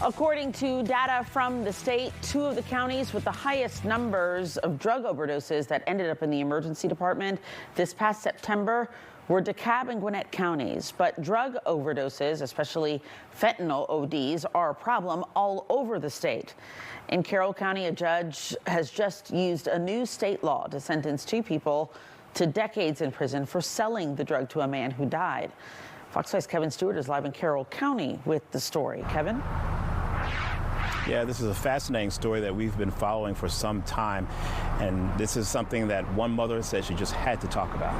According to data from the state, 2 of the counties with the highest numbers of drug overdoses that ended up in the emergency department this past September were DeKalb and Gwinnett counties. But drug overdoses, especially fentanyl ODs, are a problem all over the state. In Carroll County, a judge has just used a new state law to sentence 2 people to decades in prison for selling the drug to a man who died. Fox 5's Kevyn Stewart is live in Carroll County with the story. Kevin? Yeah, this is a fascinating story that we've been following for some time, and this is something that one mother said she just had to talk about.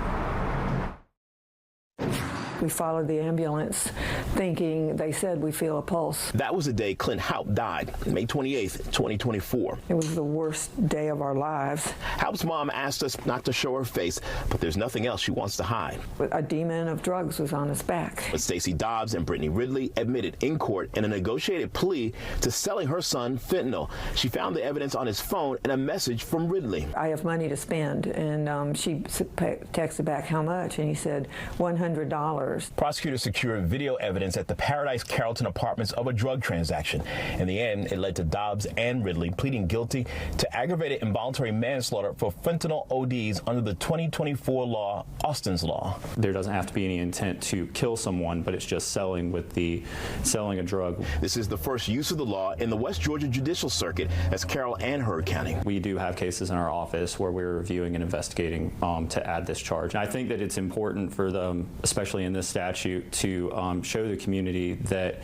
We followed the ambulance thinking they said we feel a pulse. That was the day Clint Haupt died, May 28th, 2024. It was the worst day of our lives. Haupt's mom asked us not to show her face, but there's nothing else she wants to hide. A demon of drugs was on his back. But Stacey Dobbs and Brittany Ridley admitted in court in a negotiated plea to selling her son fentanyl. She found the evidence on his phone and a message from Ridley. I have money to spend, and she texted back how much, and he said $100. Prosecutors secured video evidence at the Paradise Carrollton apartments of a drug transaction. In the end, it led to Dobbs and Ridley pleading guilty to aggravated involuntary manslaughter for fentanyl ODs under the 2024 law, Austin's Law. There doesn't have to be any intent to kill someone, but it's just selling a drug. This is the first use of the law in the West Georgia Judicial Circuit as Carroll and Heard County. We do have cases in our office where we're reviewing and investigating to add this charge. And I think that it's important for them, especially in this statute, to show the community that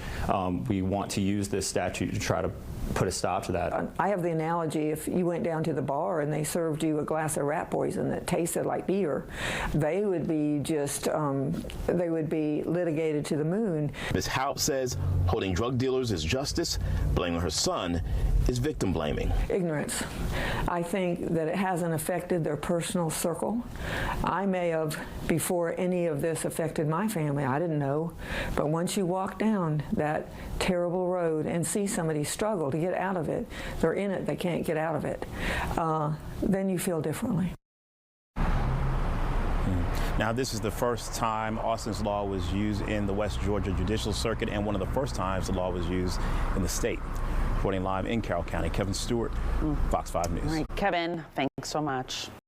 we want to use this statute to try to put a stop to that. I have the analogy, if you went down to the bar and they served you a glass of rat poison that tasted like beer, they would be they would be litigated to the moon. Ms. Haupt says holding drug dealers is justice, blaming her son is victim blaming. Ignorance. I think that it hasn't affected their personal circle. I may have, before any of this affected my family, I didn't know, but once you walk down that terrible road and see somebody struggle to get out of it, they're in it, they can't get out of it, then you feel differently. Now, this is the first time Austin's Law was used in the West Georgia Judicial Circuit, and one of the first times the law was used in the state. Reporting live in Carroll County, Kevyn Stewart, Fox 5 News. All right, Kevin, thanks so much.